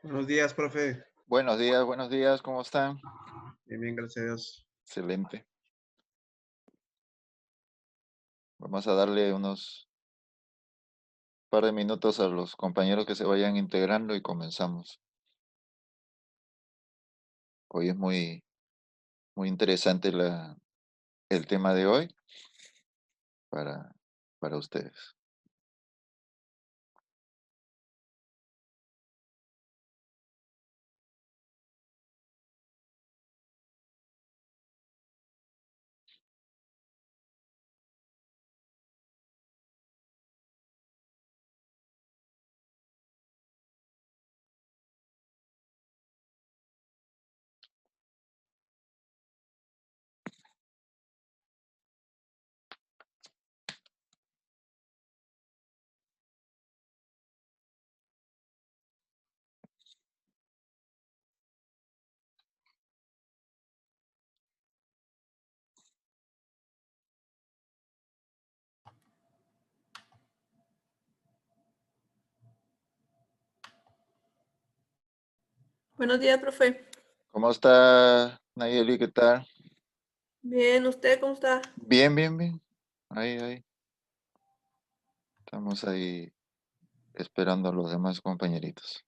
Buenos días, profe. Buenos días, ¿cómo están? Bien, bien, gracias a Dios. Excelente. Vamos a darle unos par de minutos a los compañeros que se vayan integrando y comenzamos. Hoy es muy interesante el tema de hoy para, para ustedes. Buenos días, profe. ¿Cómo está Nayeli? ¿Qué tal? Bien, ¿usted cómo está? Bien, bien, bien. Ahí. Estamos ahí esperando a los demás compañeritos.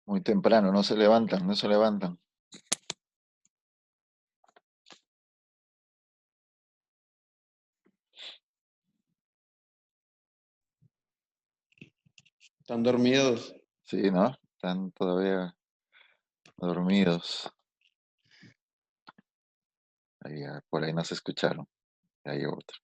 Muy temprano, no se levantan. ¿Están dormidos? Sí, ¿no? Están todavía dormidos. Ahí, por ahí no se escucharon. Hay otro.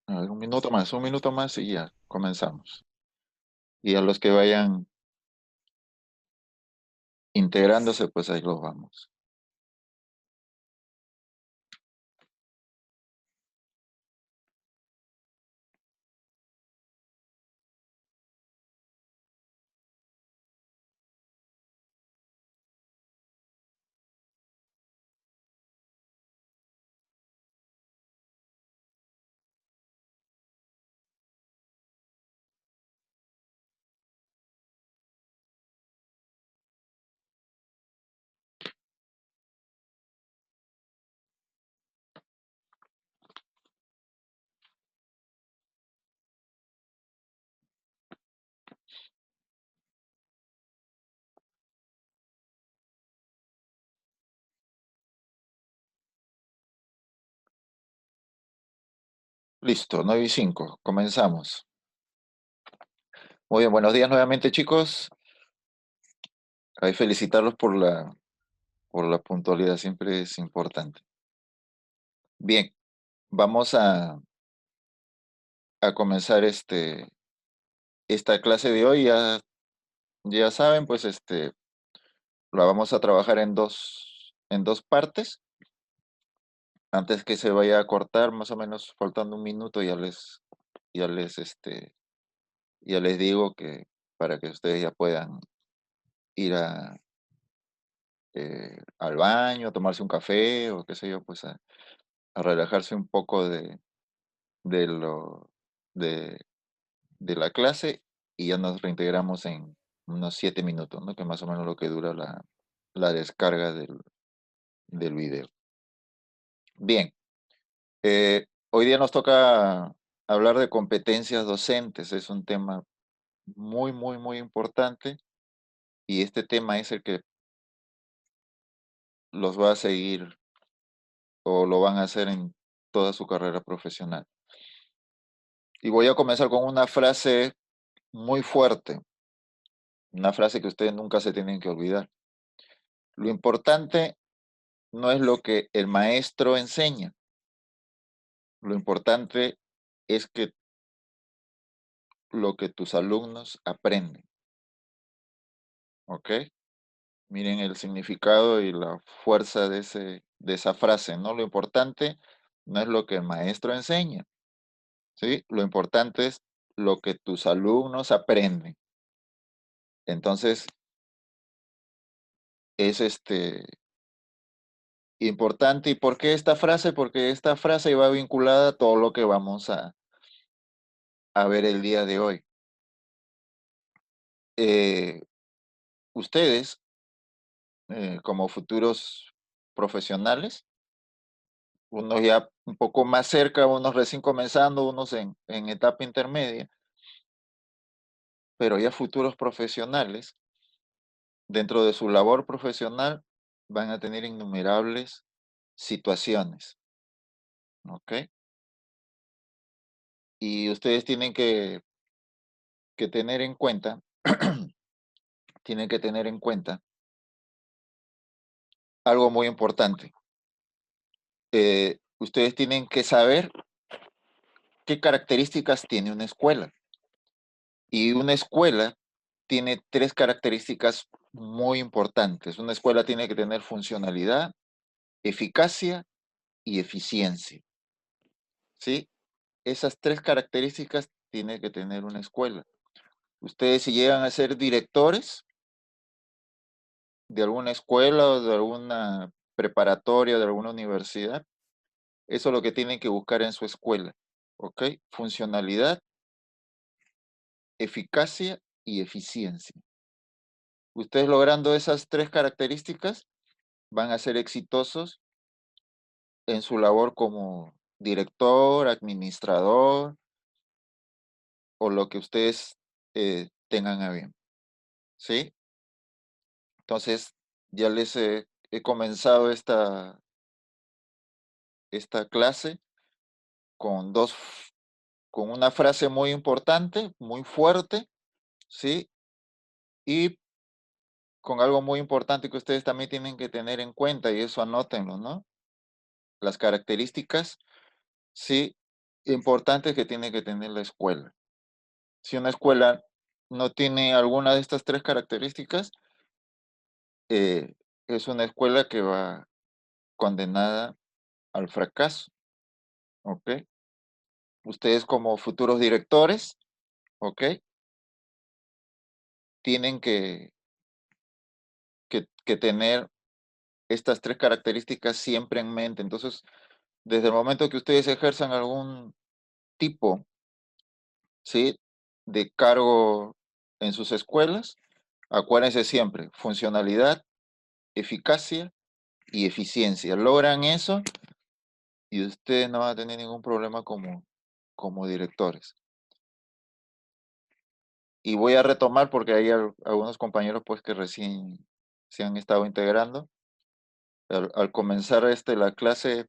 A ver, un minuto más y ya comenzamos. Y a los que vayan integrándose, pues ahí los vamos. Listo, 9:05. Comenzamos. Muy bien, buenos días nuevamente, chicos. Hay que felicitarlos por la puntualidad, siempre es importante. Bien, vamos a comenzar esta clase de hoy. Ya saben, pues la vamos a trabajar en dos partes. Antes que se vaya a cortar, más o menos faltando un minuto, ya les, ya les digo que para que ustedes ya puedan ir al baño, a tomarse un café o qué sé yo, pues a relajarse un poco de lo de, de la clase y ya nos reintegramos en unos 7 minutos, ¿no? Que más o menos lo que dura la descarga del video. Bien, hoy día nos toca hablar de competencias docentes. Es un tema muy, muy, muy importante y este tema es el que los va a seguir o lo van a hacer en toda su carrera profesional. Y voy a comenzar con una frase muy fuerte, una frase que ustedes nunca se tienen que olvidar. Lo importante no es lo que el maestro enseña, lo importante es que lo que tus alumnos aprenden, ¿ok? Miren el significado y la fuerza de esa frase, ¿no? Lo importante no es lo que el maestro enseña, ¿sí? Lo importante es lo que tus alumnos aprenden. Entonces, es importante. ¿Y por qué esta frase? Porque esta frase va vinculada a todo lo que vamos a ver el día de hoy. Eh, ustedes, como futuros profesionales, unos ya un poco más cerca, unos recién comenzando, unos en etapa intermedia, pero ya futuros profesionales, dentro de su labor profesional, van a tener innumerables situaciones, ¿ok? Y ustedes tienen que tener en cuenta, tienen que tener en cuenta algo muy importante. Ustedes tienen que saber qué características tiene una escuela. Y una escuela tiene tres características muy importantes. Una escuela tiene que tener funcionalidad, eficacia y eficiencia. ¿Sí? Esas tres características tiene que tener una escuela. Ustedes si llegan a ser directores de alguna escuela o de alguna preparatoria, de alguna universidad, eso es lo que tienen que buscar en su escuela. ¿Ok? Funcionalidad, eficacia y eficiencia. Ustedes logrando esas tres características van a ser exitosos en su labor como director, administrador o lo que ustedes tengan a bien. ¿Sí? Entonces, ya les he comenzado esta clase con con una frase muy importante, muy fuerte, ¿sí? Y con algo muy importante que ustedes también tienen que tener en cuenta, y eso anótenlo, ¿no? Las características, sí, importantes que tiene que tener la escuela. Si una escuela no tiene alguna de estas tres características, eh, es una escuela que va condenada al fracaso, ¿ok? Ustedes como futuros directores, ¿ok? Tienen que tener estas tres características siempre en mente. Entonces, desde el momento que ustedes ejerzan algún tipo, ¿sí? de cargo en sus escuelas, acuérdense siempre, funcionalidad, eficacia y eficiencia. Logran eso y ustedes no van a tener ningún problema como directores. Y voy a retomar porque hay algunos compañeros pues que recién se han estado integrando. Al comenzar la clase,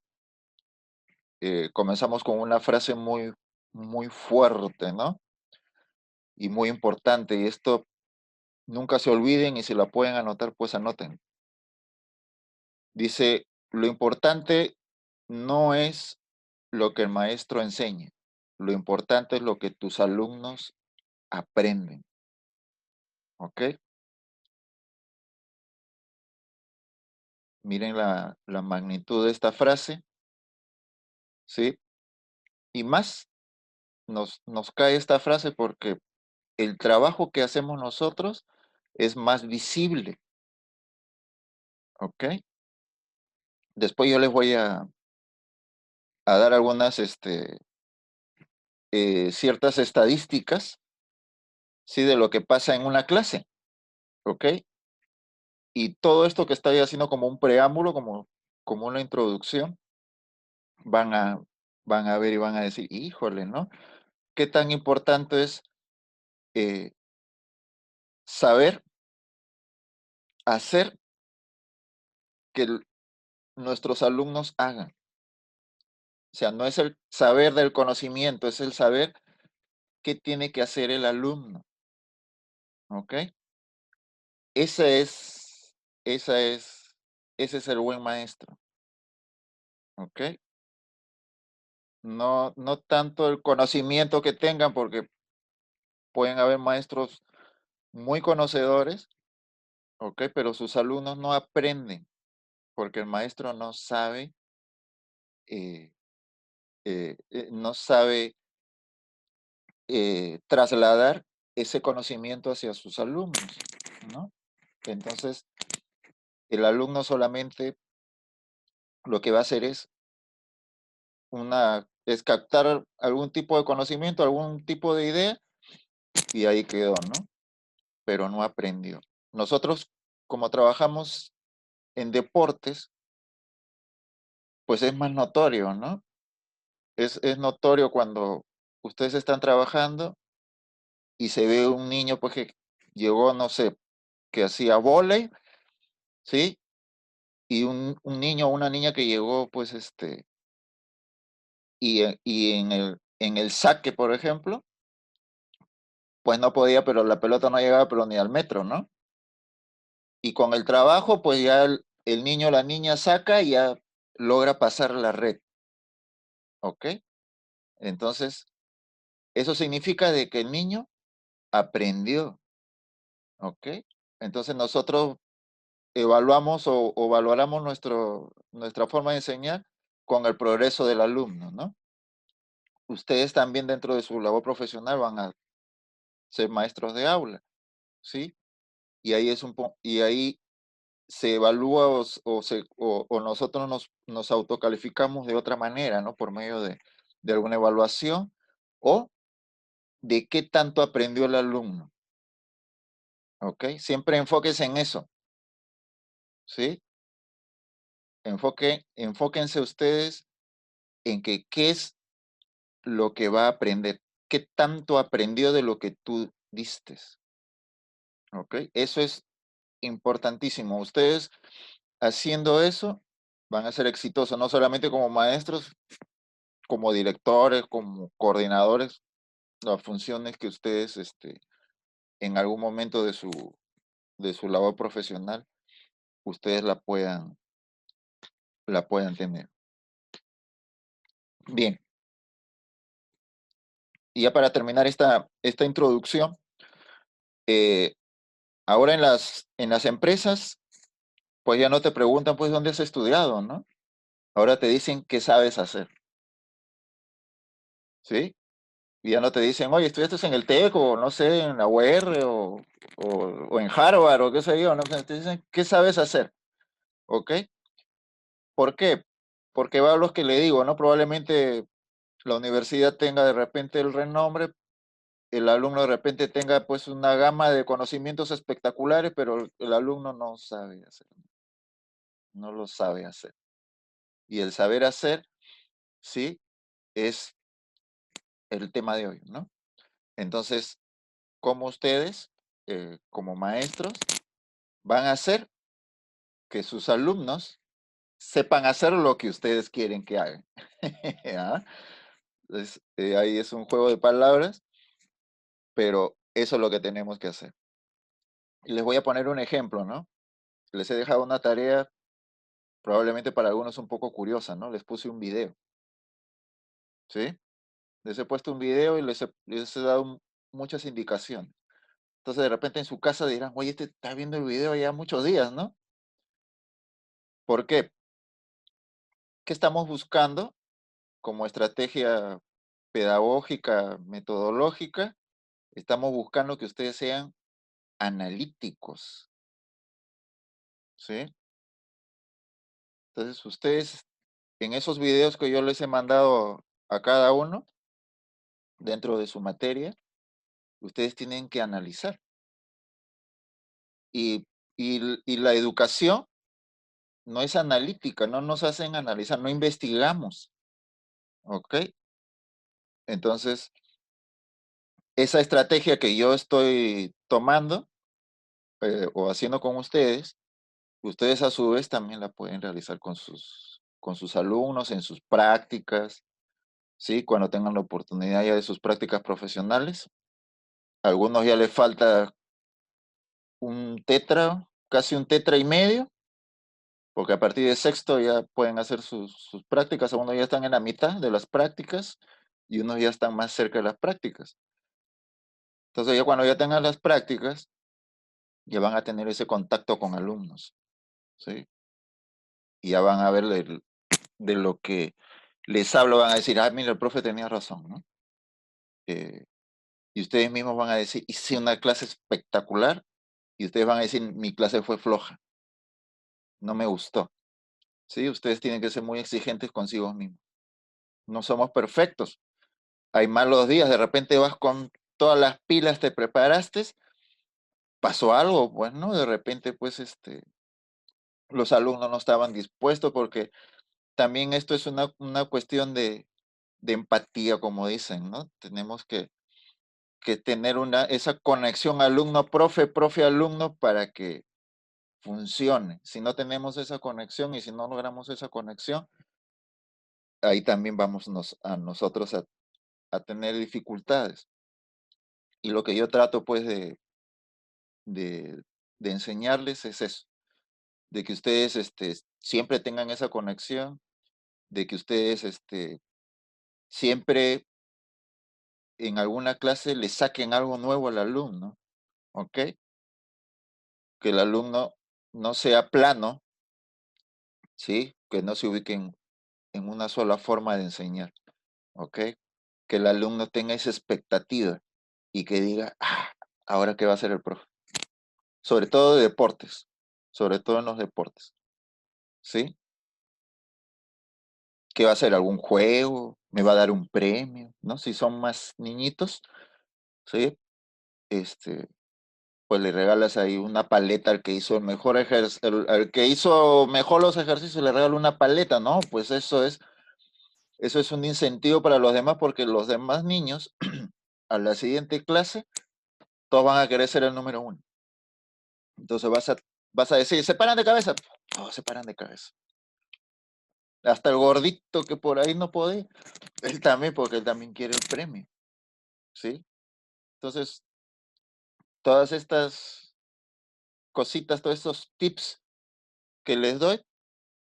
comenzamos con una frase muy fuerte, ¿no? Y muy importante, y esto nunca se olviden y si la pueden anotar, pues anoten. Dice, lo importante no es lo que el maestro enseña, lo importante es lo que tus alumnos aprenden, ¿ok? Miren la magnitud de esta frase, ¿sí? Y más nos cae esta frase porque el trabajo que hacemos nosotros es más visible, ¿ok? Después yo les voy a dar algunas ciertas estadísticas, ¿sí? De lo que pasa en una clase, ¿ok? Y todo esto que estoy haciendo como un preámbulo, como una introducción, van a, van a ver y van a decir, híjole, ¿no? ¿Qué tan importante es eh, saber hacer que nuestros alumnos hagan? O sea, no es el saber del conocimiento, es el saber qué tiene que hacer el alumno, ¿ok? Ese es, esa es, ese es el buen maestro, ¿ok? No tanto el conocimiento que tengan, porque pueden haber maestros muy conocedores, ¿ok? Pero sus alumnos no aprenden, porque el maestro eh, no sabe trasladar ese conocimiento hacia sus alumnos, ¿no? Entonces, el alumno solamente lo que va a hacer es captar algún tipo de conocimiento, algún tipo de idea, y ahí quedó, ¿no? Pero no aprendió. Nosotros, como trabajamos en deportes, pues es más notorio, ¿no? Es notorio cuando ustedes están trabajando y se ve un niño, pues que llegó, no sé, que hacía vóley, ¿sí? Y un niño o una niña que llegó, pues, y en el saque, por ejemplo, pues no podía, pero la pelota no llegaba, pero ni al metro, ¿no? Y con el trabajo, pues ya el niño o la niña saca y ya logra pasar la red, ¿ok? Entonces, eso significa de que el niño aprendió, ¿ok? Entonces nosotros evaluamos o valoramos nuestra forma de enseñar con el progreso del alumno, ¿no? Ustedes también dentro de su labor profesional van a ser maestros de aula, ¿sí? Y ahí y ahí se evalúa o nosotros nos autocalificamos de otra manera, ¿no? Por medio de alguna evaluación o de qué tanto aprendió el alumno, ¿ok? Siempre enfóquense en eso, ¿sí? Enfóquense ustedes en que qué es lo que va a aprender, qué tanto aprendió de lo que tú diste, ¿ok? Eso es importantísimo. Ustedes haciendo eso van a ser exitosos, no solamente como maestros, como directores, como coordinadores, las funciones que ustedes en algún momento de su labor profesional, ustedes la puedan tener. Bien, y ya para terminar esta introducción, eh, ahora en las empresas, pues ya no te preguntan pues dónde has estudiado, ¿no? Ahora te dicen qué sabes hacer, ¿sí? Y ya no te dicen, oye, estudiaste en el TEC o no sé, en la UR o en Harvard o qué sé yo, ¿no? Te dicen, ¿qué sabes hacer? ¿Ok? ¿Por qué? Porque va a los que le digo, ¿no? Probablemente la universidad tenga de repente el renombre, el alumno de repente tenga pues una gama de conocimientos espectaculares, pero el alumno no sabe hacer, no lo sabe hacer. Y el saber hacer, sí, es el tema de hoy, ¿no? Entonces, ¿cómo ustedes, como maestros, van a hacer que sus alumnos sepan hacer lo que ustedes quieren que hagan. ¿Ah? Ahí es un juego de palabras, pero eso es lo que tenemos que hacer. Y les voy a poner un ejemplo, ¿no? Les he dejado una tarea, probablemente para algunos un poco curiosa, ¿no? Les puse un video, ¿sí? Les he puesto un video y les he dado muchas indicaciones. Entonces, de repente en su casa dirán, oye, este está viendo el video ya muchos días, ¿no? ¿Por qué? ¿Qué estamos buscando como estrategia pedagógica, metodológica? Estamos buscando que ustedes sean analíticos, ¿sí? Entonces, ustedes, en esos videos que yo les he mandado a cada uno, dentro de su materia, ustedes tienen que analizar. Y la educación no es analítica, no nos hacen analizar, no investigamos, ¿ok? Entonces, esa estrategia que yo estoy tomando o haciendo con ustedes a su vez también la pueden realizar con sus alumnos en sus prácticas, ¿sí? Cuando tengan la oportunidad ya de sus prácticas profesionales. A algunos ya les falta un tetra, casi un tetra y medio, porque a partir de sexto ya pueden hacer sus prácticas, algunos ya están en la mitad de las prácticas y unos ya están más cerca de las prácticas. Entonces ya cuando ya tengan las prácticas, ya van a tener ese contacto con alumnos, ¿sí? Y ya van a ver de lo que les hablo, van a decir, ah, mira, el profe tenía razón, ¿no? Y ustedes mismos van a decir, hice una clase espectacular, y ustedes van a decir, mi clase fue floja, no me gustó, ¿sí? Ustedes tienen que ser muy exigentes consigo mismos. No somos perfectos. Hay malos días, de repente vas con todas las pilas, te preparaste, pasó algo, pues, ¿no? De repente, pues, los alumnos no estaban dispuestos porque también esto es una cuestión de empatía, como dicen, ¿no? Tenemos que tener esa conexión alumno-profe, profe-alumno para que funcione. Si no tenemos esa conexión y si no logramos esa conexión, ahí también vamos a nosotros a tener dificultades. Y lo que yo trato pues de, de enseñarles es eso, de que ustedes siempre tengan esa conexión, de que ustedes siempre en alguna clase le saquen algo nuevo al alumno, ¿ok? Que el alumno no sea plano, ¿sí? Que no se ubiquen en una sola forma de enseñar, ¿ok? Que el alumno tenga esa expectativa y que diga, ah, ahora qué va a hacer el profe. Sobre todo de deportes, sobre todo en los deportes, ¿sí? ¿Qué va a hacer? ¿Algún juego? ¿Me va a dar un premio? ¿No? Si son más niñitos, ¿sí? Este, pues le regalas ahí una paleta al que hizo el mejor al que hizo mejor los ejercicios, le regala una paleta, ¿no? Pues eso es un incentivo para los demás porque los demás niños a la siguiente clase todos van a querer ser el número uno. Entonces vas a decir, ¿se paran de cabeza? Todos se paran de cabeza. Hasta el gordito que por ahí no puede, él también, porque él también quiere el premio, ¿sí? Entonces, todas estas cositas, todos estos tips que les doy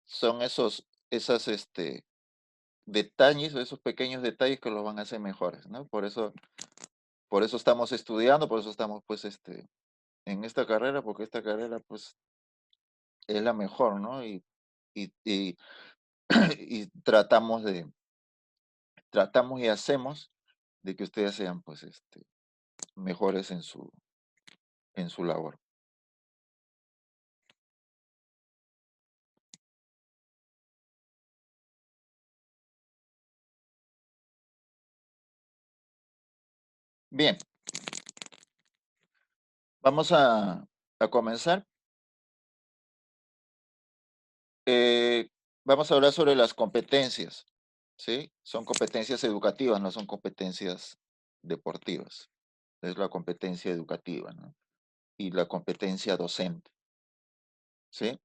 son esas detalles o esos pequeños detalles que los van a hacer mejores, ¿no? Por eso estamos estudiando, por eso estamos pues en esta carrera, porque esta carrera pues es la mejor, ¿no? Y y tratamos y hacemos de que ustedes sean pues mejores en su labor. Bien, vamos a comenzar. Eh, Vamos a hablar sobre las competencias, ¿sí? Son competencias educativas, no son competencias deportivas. Es la competencia educativa, ¿no? Y la competencia docente, ¿sí?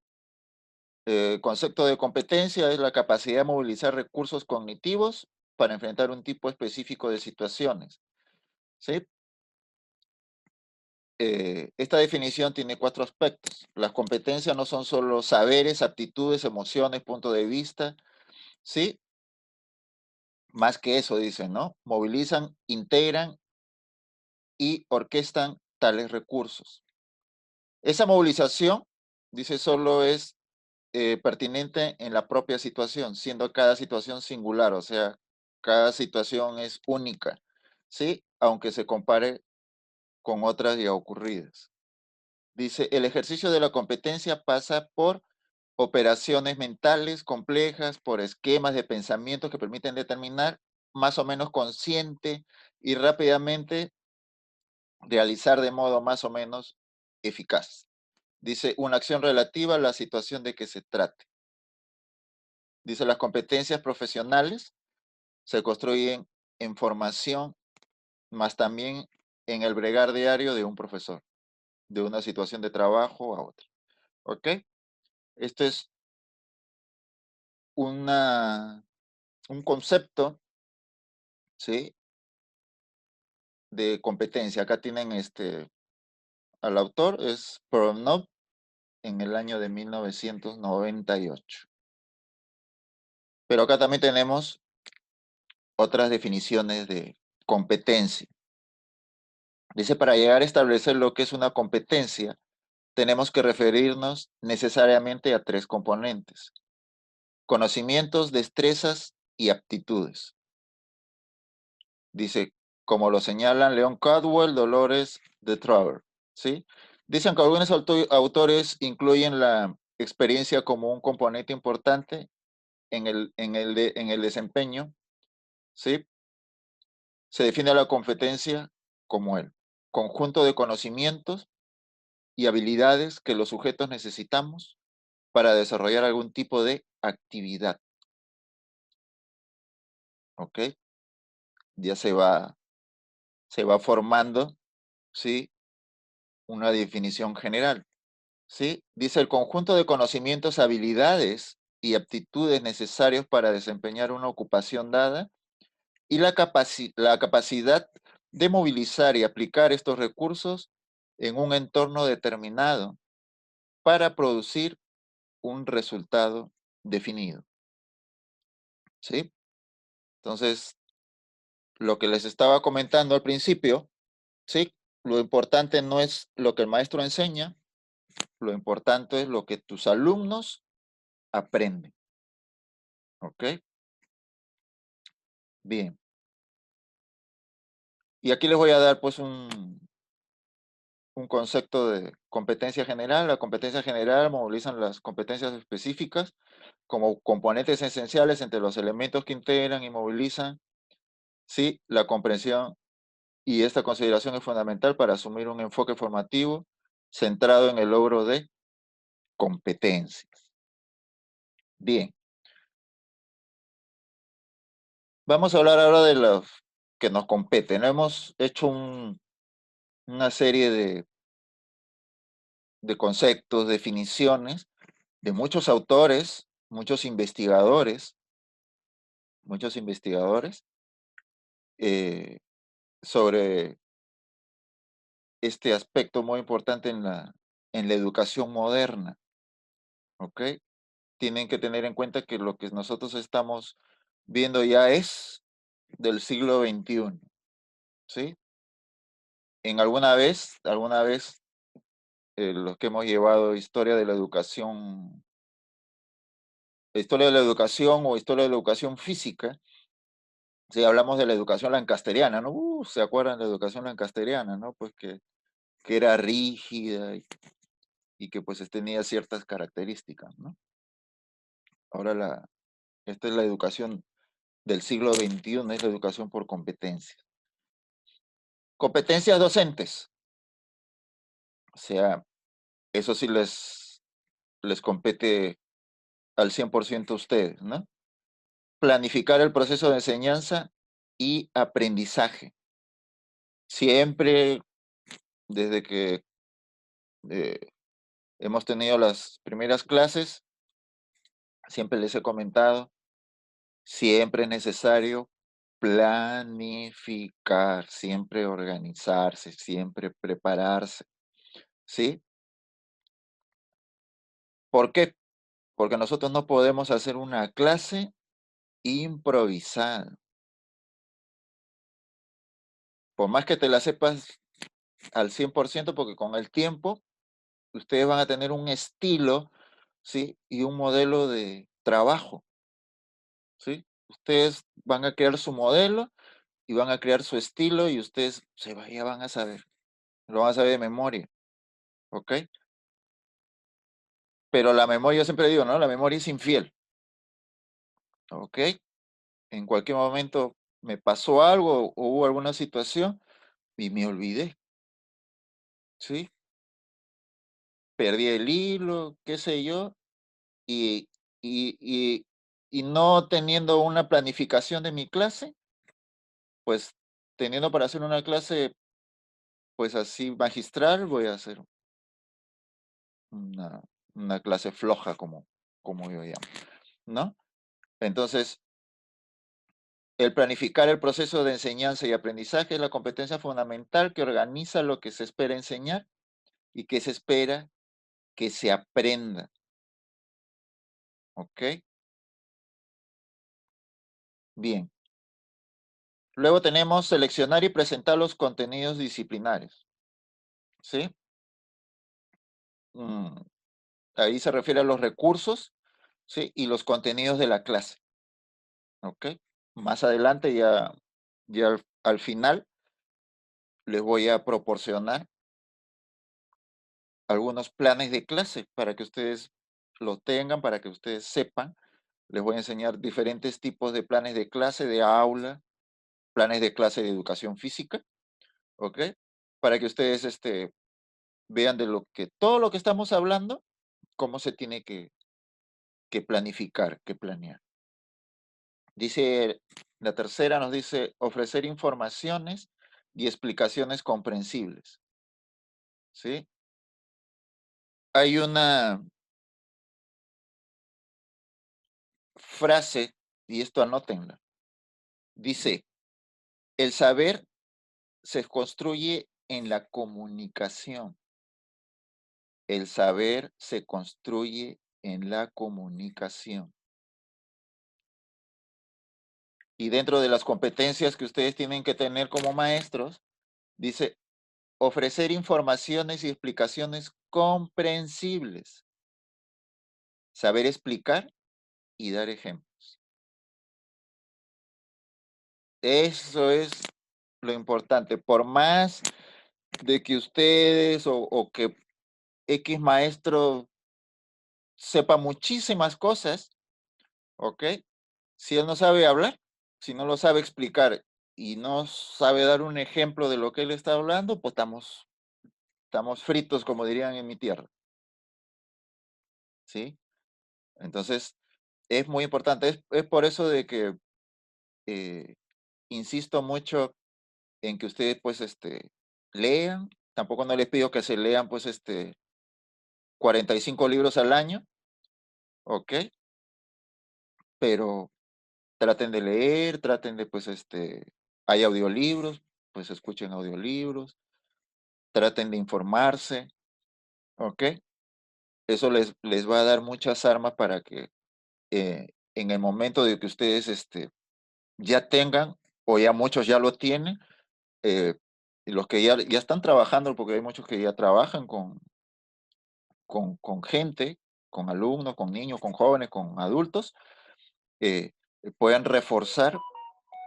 El concepto de competencia es la capacidad de movilizar recursos cognitivos para enfrentar un tipo específico de situaciones, ¿sí? Esta definición tiene 4 aspectos. Las competencias no son solo saberes, aptitudes, emociones, punto de vista, ¿sí? Más que eso, dicen, ¿no? Movilizan, integran y orquestan tales recursos. Esa movilización, dice, solo es pertinente en la propia situación, siendo cada situación singular, o sea, cada situación es única, ¿sí? Aunque se compare con otras ya ocurridas. Dice, el ejercicio de la competencia pasa por operaciones mentales complejas, por esquemas de pensamiento que permiten determinar más o menos consciente y rápidamente realizar de modo más o menos eficaz. Dice, una acción relativa a la situación de que se trate. Dice, las competencias profesionales se construyen en formación, más también en el bregar diario de un profesor, de una situación de trabajo a otra. ¿Ok? Esto es un concepto, ¿sí? De competencia. Acá tienen al autor, es Pronob, en el año de 1998. Pero acá también tenemos otras definiciones de competencia. Dice, para llegar a establecer lo que es una competencia, tenemos que referirnos necesariamente a 3 componentes: conocimientos, destrezas y aptitudes. Dice, como lo señalan Leon Caldwell, Dolores de Traver, ¿sí? Dicen que algunos autores incluyen la experiencia como un componente importante en el desempeño, ¿sí? Se define la competencia como el conjunto de conocimientos y habilidades que los sujetos necesitamos para desarrollar algún tipo de actividad, ¿ok? Ya se va formando, ¿sí? Una definición general, ¿sí? Dice, el conjunto de conocimientos, habilidades y aptitudes necesarios para desempeñar una ocupación dada y la capacidad de movilizar y aplicar estos recursos en un entorno determinado para producir un resultado definido, ¿sí? Entonces, lo que les estaba comentando al principio, ¿sí? Lo importante no es lo que el maestro enseña, lo importante es lo que tus alumnos aprenden, ¿ok? Bien. Y aquí les voy a dar pues un concepto de competencia general. La competencia general movilizan las competencias específicas como componentes esenciales entre los elementos que integran y movilizan, ¿sí? La comprensión, y esta consideración es fundamental para asumir un enfoque formativo centrado en el logro de competencias. Bien. Vamos a hablar ahora de los que nos competen. Hemos hecho una serie de conceptos, definiciones de muchos autores, muchos investigadores eh, sobre este aspecto muy importante en la educación moderna, ¿ok? Tienen que tener en cuenta que lo que nosotros estamos viendo ya es del siglo XXI, ¿sí? Alguna vez, los que hemos llevado historia de la educación o historia de la educación física, si hablamos de la educación lancasteriana, ¿no? ¿Se acuerdan de la educación lancasteriana, no? Pues que era rígida y que pues tenía ciertas características, ¿no? Ahora esta es la educación del siglo XXI, es la educación por competencias. Competencias docentes, o sea, eso sí les compete al 100% a ustedes, ¿no? Planificar el proceso de enseñanza y aprendizaje. Siempre, desde que eh, hemos tenido las primeras clases, siempre les he comentado, siempre es necesario planificar, siempre organizarse, siempre prepararse, ¿sí? ¿Por qué? Porque nosotros no podemos hacer una clase improvisada. Por más que te la sepas al 100%, porque con el tiempo ustedes van a tener un estilo, ¿sí? Y un modelo de trabajo, ¿sí? Ustedes van a crear su modelo y van a crear su estilo y ustedes ya van a saber, lo van a saber de memoria, ¿ok? Pero la memoria, yo siempre digo, ¿no? La memoria es infiel, ¿ok? En cualquier momento me pasó algo o hubo alguna situación y me olvidé, ¿sí? Perdí el hilo, qué sé yo, y, y, y, y no teniendo una planificación de mi clase, pues teniendo para hacer una clase, pues así magistral, voy a hacer una, una clase floja, como yo llamo, ¿no? Entonces, el planificar el proceso de enseñanza y aprendizaje es la competencia fundamental que organiza lo que se espera enseñar y que se espera que se aprenda, ¿ok? Bien. Luego tenemos seleccionar y presentar los contenidos disciplinarios, ¿sí? Mm, ahí se refiere a los recursos, ¿sí? Y los contenidos de la clase, ¿ok? Más adelante, ya al final, les voy a proporcionar algunos planes de clase para que ustedes lo tengan, para que ustedes sepan. Les voy a enseñar diferentes tipos de planes de clase, de aula, planes de clase de educación física, ¿ok? Para que ustedes vean todo lo que estamos hablando, cómo se tiene que planificar, que planear. Dice, la tercera nos dice ofrecer informaciones y explicaciones comprensibles, ¿sí? Hay una frase, y esto anótenla, dice, el saber se construye en la comunicación. El saber se construye en la comunicación. Y dentro de las competencias que ustedes tienen que tener como maestros, dice ofrecer informaciones y explicaciones comprensibles, saber explicar y dar ejemplos. Eso es lo importante. Por más de que ustedes o que X maestro sepa muchísimas cosas, ¿ok? Si él no sabe hablar, si no lo sabe explicar y no sabe dar un ejemplo de lo que él está hablando, pues estamos fritos, como dirían en mi tierra, ¿sí? Entonces, es muy importante. Es por eso de que eh, insisto mucho en que ustedes, pues, lean. Tampoco no les pido que se lean, pues, 45 libros al año, ¿ok? Pero traten de leer, traten de, pues, hay audiolibros, pues escuchen audiolibros, traten de informarse, ¿ok? Eso les va a dar muchas armas para que en el momento de que ustedes ya tengan, o ya muchos ya lo tienen, y los que ya están trabajando, porque hay muchos que ya trabajan con gente, con alumnos, con niños, con jóvenes, con adultos, eh, puedan reforzar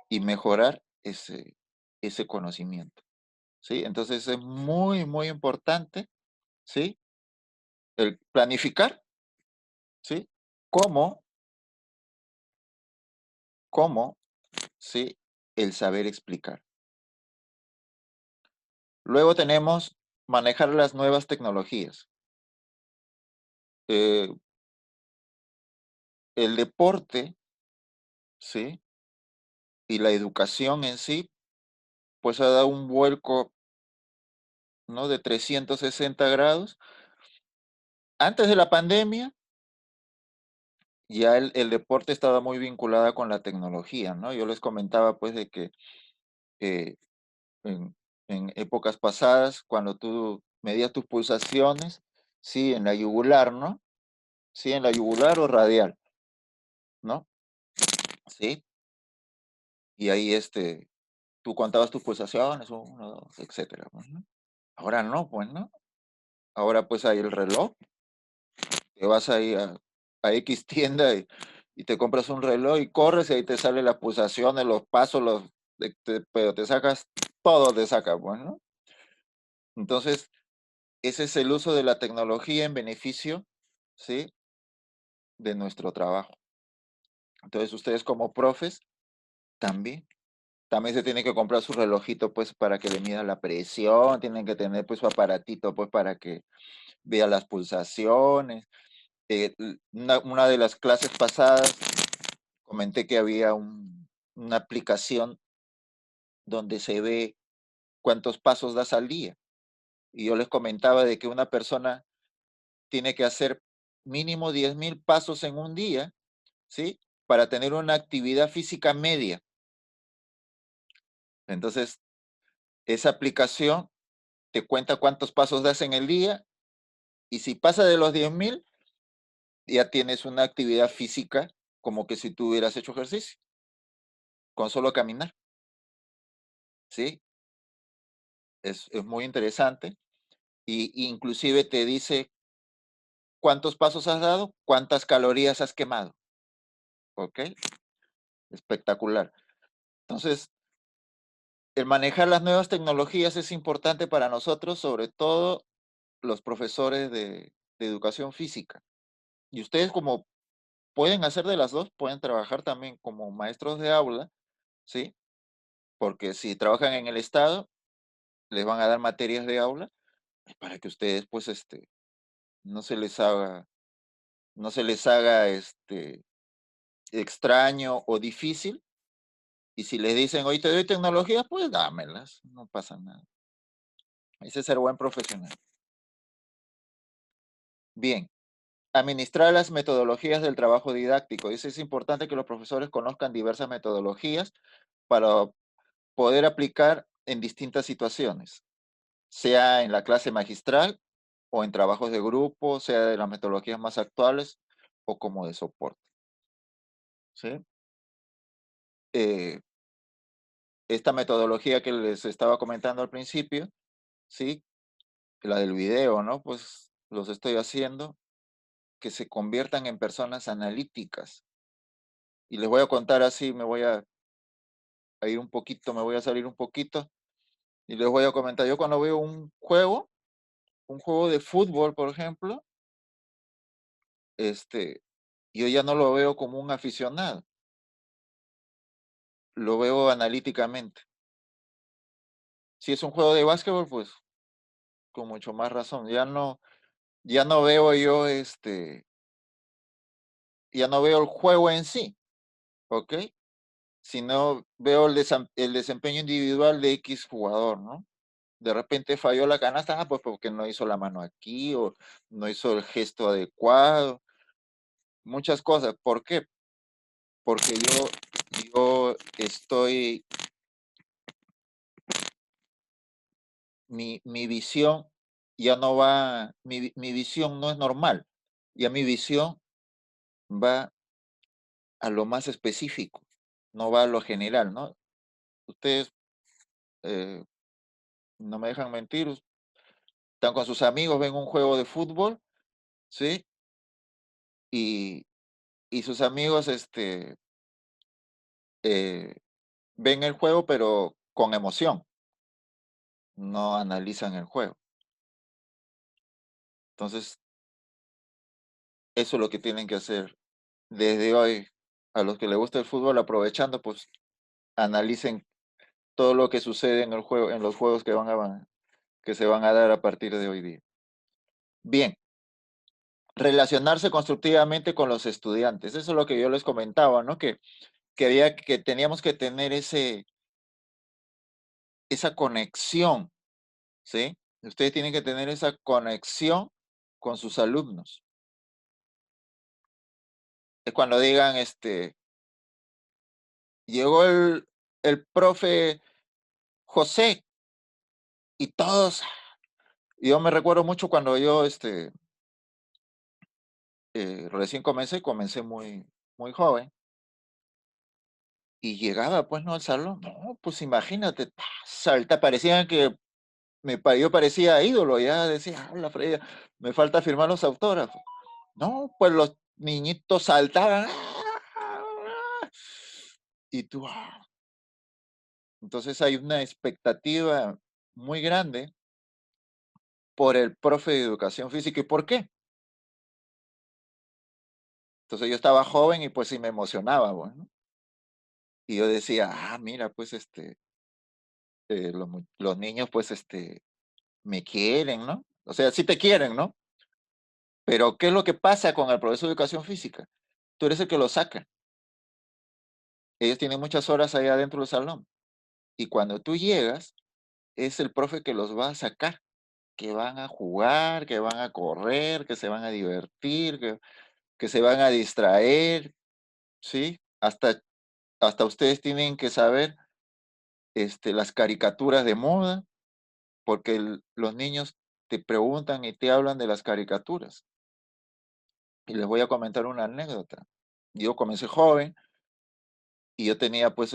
y mejorar ese conocimiento, ¿sí? Entonces es muy, muy importante, ¿sí? El planificar, ¿sí? ¿Cómo? ¿Cómo? ¿Sí? El saber explicar. Luego tenemos manejar las nuevas tecnologías. Eh, el deporte, ¿sí? Y la educación en sí, pues ha dado un vuelco, ¿no? De 360 grados. Antes de la pandemia ya el deporte estaba muy vinculado con la tecnología, ¿no? Yo les comentaba, pues, de que eh, en, en épocas pasadas, cuando tú medías tus pulsaciones, sí, en la yugular, ¿no? Sí, en la yugular o radial, ¿no? Sí, y ahí tú contabas tus pulsaciones, uno, dos, etcétera, pues, ¿no? Ahora no, pues, ¿no? Ahora pues hay el reloj, te vas ahí a X tienda y te compras un reloj y corres y ahí te salen las pulsaciones, los pasos, pero te sacas, todo te saca, pues, ¿no? Entonces, ese es el uso de la tecnología en beneficio, ¿sí? De nuestro trabajo. Entonces, ustedes como profes, también, también se tienen que comprar su relojito, pues, para que le mida la presión, tienen que tener, pues, su aparatito, pues, para que vea las pulsaciones. Una de las clases pasadas comenté que había una aplicación donde se ve cuántos pasos das al día. Y yo les comentaba de que una persona tiene que hacer mínimo 10,000 pasos en un día, ¿sí? Para tener una actividad física media. Entonces, esa aplicación te cuenta cuántos pasos das en el día y si pasa de los 10,000, ya tienes una actividad física como que si tú hubieras hecho ejercicio, con solo caminar, ¿sí? Es muy interesante y inclusive te dice cuántos pasos has dado, cuántas calorías has quemado, ¿ok? Espectacular. Entonces, el manejar las nuevas tecnologías es importante para nosotros, sobre todo los profesores de educación física. Y ustedes como pueden hacer de las dos, pueden trabajar también como maestros de aula, ¿sí? Porque si trabajan en el Estado, les van a dar materias de aula para que ustedes, pues, no se les haga, no se les haga, extraño o difícil. Y si les dicen, hoy te doy tecnología, pues dámelas, no pasa nada. Ese es ser buen profesional. Bien, administrar las metodologías del trabajo didáctico. Dice, es importante que los profesores conozcan diversas metodologías para poder aplicar en distintas situaciones, sea en la clase magistral o en trabajos de grupo, sea de las metodologías más actuales o como de soporte. ¿Sí? Eh, esta metodología que les estaba comentando al principio, ¿sí? La del video, ¿no? Pues los estoy haciendo que se conviertan en personas analíticas. Y les voy a contar así, me voy a ir un poquito, me voy a salir un poquito y les voy a comentar. Yo cuando veo un juego de fútbol, por ejemplo, yo ya no lo veo como un aficionado, lo veo analíticamente. Si es un juego de básquetbol, pues con mucho más razón. Ya no veo yo ya no veo el juego en sí, ¿ok? Sino veo el desempeño individual de X jugador, ¿no? De repente falló la canasta, pues porque no hizo la mano aquí o no hizo el gesto adecuado, muchas cosas. ¿Por qué? Porque yo estoy, mi visión ya no va, mi visión no es normal, ya mi visión va a lo más específico, no va a lo general, ¿no? Ustedes eh, no me dejan mentir, están con sus amigos, ven un juego de fútbol, ¿sí? Y, y sus amigos, eh, ven el juego, pero con emoción, no analizan el juego. Entonces, eso es lo que tienen que hacer desde hoy. A los que les gusta el fútbol, aprovechando, pues analicen todo lo que sucede en el juego, en los juegos que se van a dar a partir de hoy día. Bien, relacionarse constructivamente con los estudiantes. Eso es lo que yo les comentaba, ¿no? Que teníamos que tener esa conexión, ¿sí? Ustedes tienen que tener esa conexión con sus alumnos. es cuando digan, llegó el profe José y todos, yo me recuerdo mucho cuando yo, recién comencé muy joven y llegaba, pues, ¿no? Al salón, no, pues imagínate, salta, parecían que yo parecía ídolo, ya decía, la Freya, me falta firmar los autógrafos. No, pues los niñitos saltaban. Y tú, entonces hay una expectativa muy grande por el profe de educación física. ¿Y por qué? Entonces yo estaba joven y pues sí me emocionaba, bueno. Y yo decía, mira, pues los niños pues me quieren, ¿no? O sea, sí te quieren, ¿no? Pero ¿qué es lo que pasa con el profesor de educación física? Tú eres el que lo saca. Ellos tienen muchas horas ahí adentro del salón. Y cuando tú llegas, es el profe que los va a sacar, que van a jugar, que van a correr, que se van a divertir, que se van a distraer, ¿sí? Hasta ustedes tienen que saber las caricaturas de moda, porque los niños te preguntan y te hablan de las caricaturas. Y les voy a comentar una anécdota. Yo comencé joven y yo tenía pues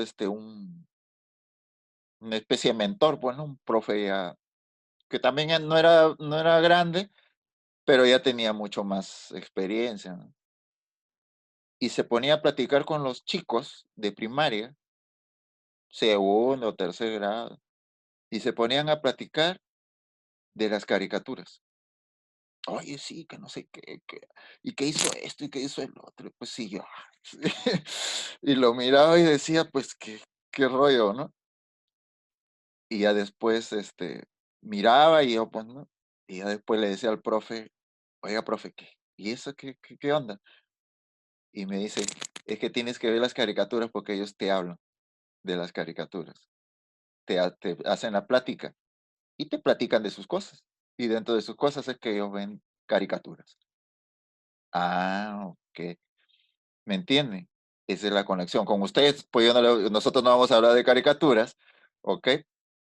una especie de mentor, pues, ¿no? Un profe ya, que también no era grande, pero ya tenía mucho más experiencia, ¿no? Y se ponía a platicar con los chicos de primaria, segundo, tercer grado, y se ponían a platicar de las caricaturas. Oye, sí, que no sé qué, y que hizo esto y que hizo el otro. Pues sí, yo. Y lo miraba y decía, pues qué rollo, ¿no? Y ya después, miraba y yo, pues, ¿no? Y ya después le decía al profe, oiga, profe, ¿y eso qué onda? Y me dice, es que tienes que ver las caricaturas porque ellos te hablan de las caricaturas, te hacen la plática y te platican de sus cosas. Y dentro de sus cosas es que ellos ven caricaturas. Ok. ¿Me entienden? Esa es la conexión. Con ustedes, pues nosotros no vamos a hablar de caricaturas, ¿ok?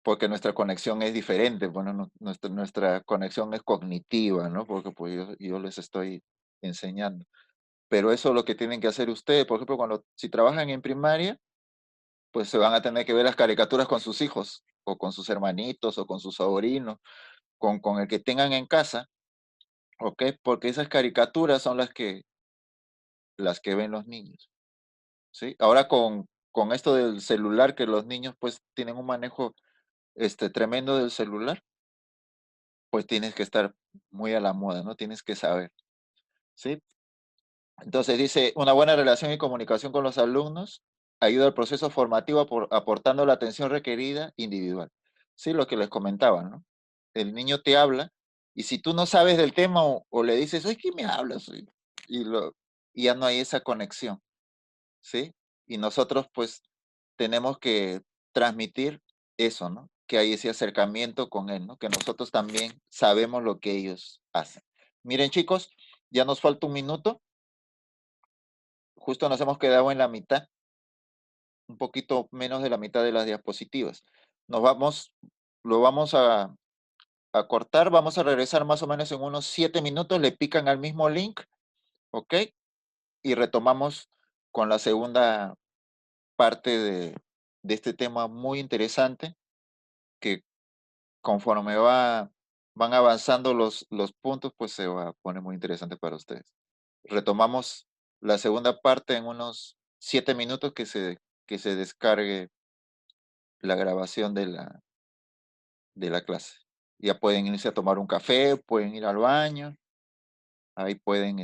Porque nuestra conexión es diferente. Bueno, nuestra conexión es cognitiva, ¿no? Porque pues yo les estoy enseñando. Pero eso es lo que tienen que hacer ustedes. Por ejemplo, si trabajan en primaria, pues se van a tener que ver las caricaturas con sus hijos, o con sus hermanitos, o con sus sobrinos, con el que tengan en casa, ¿ok? Porque esas caricaturas son las que ven los niños. ¿Sí? Ahora con esto del celular, que los niños pues tienen un manejo tremendo del celular, pues tienes que estar muy a la moda, ¿no? Tienes que saber, ¿sí? Entonces dice, una buena relación y comunicación con los alumnos ayuda al proceso formativo aportando la atención requerida individual. Sí, lo que les comentaba, ¿no? El niño te habla y si tú no sabes del tema o le dices, oye, ¿qué me hablas? Y, lo, y ya no hay esa conexión, ¿sí? Y nosotros pues tenemos que transmitir eso, ¿no? Que hay ese acercamiento con él, ¿no? Que nosotros también sabemos lo que ellos hacen. Miren, chicos, ya nos falta un minuto. Justo nos hemos quedado en la mitad, un poquito menos de la mitad de las diapositivas. Nos vamos, lo vamos a cortar, vamos a regresar más o menos en unos 7 minutos, le pican al mismo link, ¿ok? Y retomamos con la segunda parte de este tema muy interesante que conforme van avanzando los puntos, pues se va a poner muy interesante para ustedes. Retomamos la segunda parte en unos 7 minutos que se descargue la grabación de la clase. Ya pueden irse a tomar un café, pueden ir al baño, ahí pueden